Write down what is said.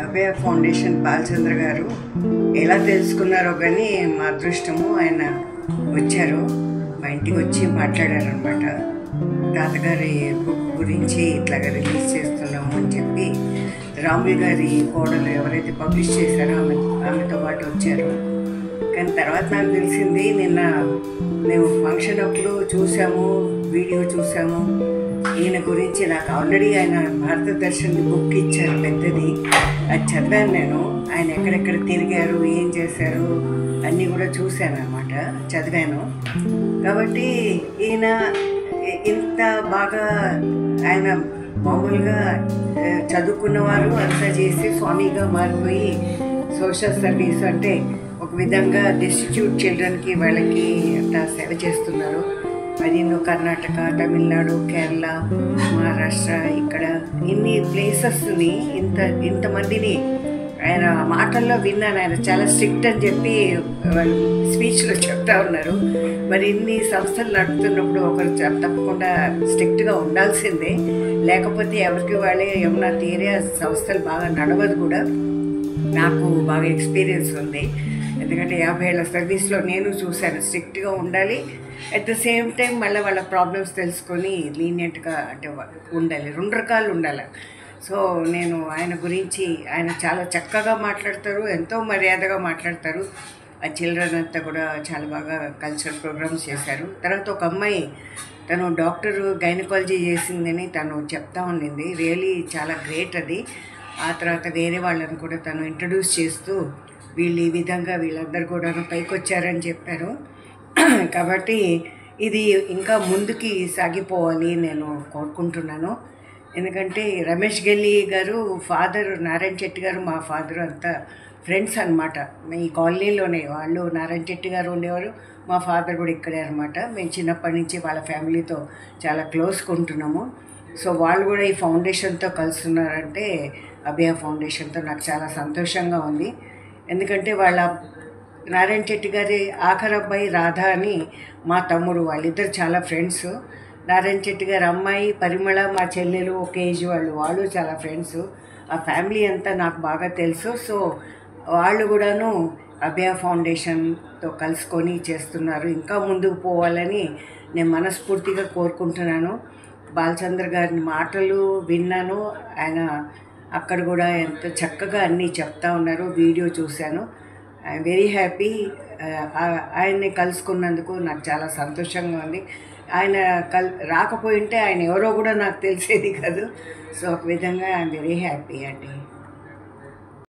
అభయ foundation Balachandra గారు ఎలా తెలుసుకున్నారో కానీ మా అదృష్టము ఆయన వచ్చారు, మా ఇంటికి వచ్చి మాట్లాడారనమాట. తాతగారి బుక్ గురించి ఇట్లాగా రిలీజ్ చేస్తున్నాము అని చెప్పి రాములు గారి కోడలు ఎవరైతే పబ్లిష్ చేశారో ఆమెతో పాటు వచ్చారు. కానీ తర్వాత నాకు తెలిసింది, నిన్న మేము ఫంక్షన్ అప్పుడు చూసాము, వీడియో చూసాము. ఈయన గురించి నాకు ఆల్రెడీ ఆయన భారత దర్శన్ బుక్ ఇచ్చారు, పెద్దది. అది చదివాను నేను. ఆయన ఎక్కడెక్కడ తిరిగారు, ఏం చేశారు అన్నీ కూడా చూశాను అనమాట, చదివాను. కాబట్టి ఈయన ఇంత బాగా ఆయన మామూలుగా చదువుకున్నవారు అంతా చేసి స్వామిగా మారిపోయి సోషల్ సర్వీస్ అంటే ఒక విధంగా డిస్టిట్యూట్ చిల్డ్రన్కి వాళ్ళకి అంతా సేవ చేస్తున్నారు. అది కర్ణాటక, తమిళనాడు, కేరళ, మహారాష్ట్ర, ఇక్కడ ఇన్ని ప్లేసెస్ని ఇంతమందిని ఆయన మాటల్లో విన్నాను. ఆయన చాలా స్ట్రిక్ట్ అని చెప్పి వాళ్ళు స్పీచ్లో చెప్తా ఉన్నారు. మరి ఇన్ని సంస్థలు నడుపుతున్నప్పుడు ఒకరు తప్పకుండా స్ట్రిక్ట్గా ఉండాల్సిందే, లేకపోతే ఎవరికి వాళ్ళే ఏమన్నా తీరే సంస్థలు బాగా నడవదు కూడా. నాకు బాగా ఎక్స్పీరియన్స్ ఉంది, ఎందుకంటే 50 ఏళ్ల సర్వీస్లో నేను చూశాను. స్ట్రిక్ట్గా ఉండాలి, అట్ ద సేమ్ టైం మళ్ళీ వాళ్ళ ప్రాబ్లమ్స్ తెలుసుకొని లీనియంట్గా అంటే ఉండాలి, 2 రకాలు ఉండాలి. సో నేను ఆయన గురించి, ఆయన చాలా చక్కగా మాట్లాడతారు, ఎంతో మర్యాదగా మాట్లాడతారు. ఆ చిల్డ్రన్ అంతా కూడా చాలా బాగా కల్చరల్ ప్రోగ్రామ్స్ చేశారు. తర్వాత ఒక అమ్మాయి, తను డాక్టర్ గైనకాలజీ చేసిందని తను చెప్తా ఉండింది. రియలీ చాలా గ్రేట్ అది. ఆ తర్వాత వేరే వాళ్ళని కూడా తను ఇంట్రడ్యూస్ చేస్తూ వీళ్ళు ఈ విధంగా వీళ్ళందరూ కూడా పైకి వచ్చారని చెప్పారు. కాబట్టి ఇది ఇంకా ముందుకి సాగిపోవాలి నేను కోరుకుంటున్నాను. ఎందుకంటే రమేష్ గెల్లి గారు ఫాదర్, నారాయణ చెట్టి గారు మా ఫాదర్ అంతా ఫ్రెండ్స్ అనమాట. ఈ కాలనీలోనే వాళ్ళు, నారాయణ చెట్టి గారు ఉండేవారు, మా ఫాదర్ కూడా ఇక్కడే అనమాట. మేము చిన్నప్పటి నుంచి వాళ్ళ ఫ్యామిలీతో చాలా క్లోజ్గా ఉంటున్నాము. సో వాళ్ళు కూడా ఈ ఫౌండేషన్తో కలుస్తున్నారంటే, అభయ ఫౌండేషన్తో, నాకు చాలా సంతోషంగా ఉంది. ఎందుకంటే వాళ్ళ నారాయణ చెట్టి గారి ఆఖరి అబ్బాయి రాధా అని మా తమ్ముడు, వాళ్ళిద్దరు చాలా ఫ్రెండ్స్. నారాయణ చెట్టి గారి అమ్మాయి పరిమళ, మా చెల్లెలు ఒక ఏజ్ వాళ్ళు చాలా ఫ్రెండ్స్. ఆ ఫ్యామిలీ అంతా నాకు బాగా తెలుసు. సో వాళ్ళు కూడాను అభయ ఫౌండేషన్తో కలుసుకొని చేస్తున్నారు. ఇంకా ముందుకు పోవాలని నేను మనస్ఫూర్తిగా కోరుకుంటున్నాను. బాలచంద్ర గారి మాటలు విన్నాను, ఆయన అక్కడ కూడా ఎంత చక్కగా అన్నీ చెప్తా ఉన్నారు, వీడియో చూశాను. I'm very happy. ఆయన్ని కలుసుకున్నందుకు నాకు చాలా సంతోషంగా ఉంది. ఆయన రాకపోయింటే ఆయన ఎవరో కూడా నాకు తెలిసేది కాదు. సో ఒక విధంగా ఐఎమ్ వెరీ హ్యాపీ అండి.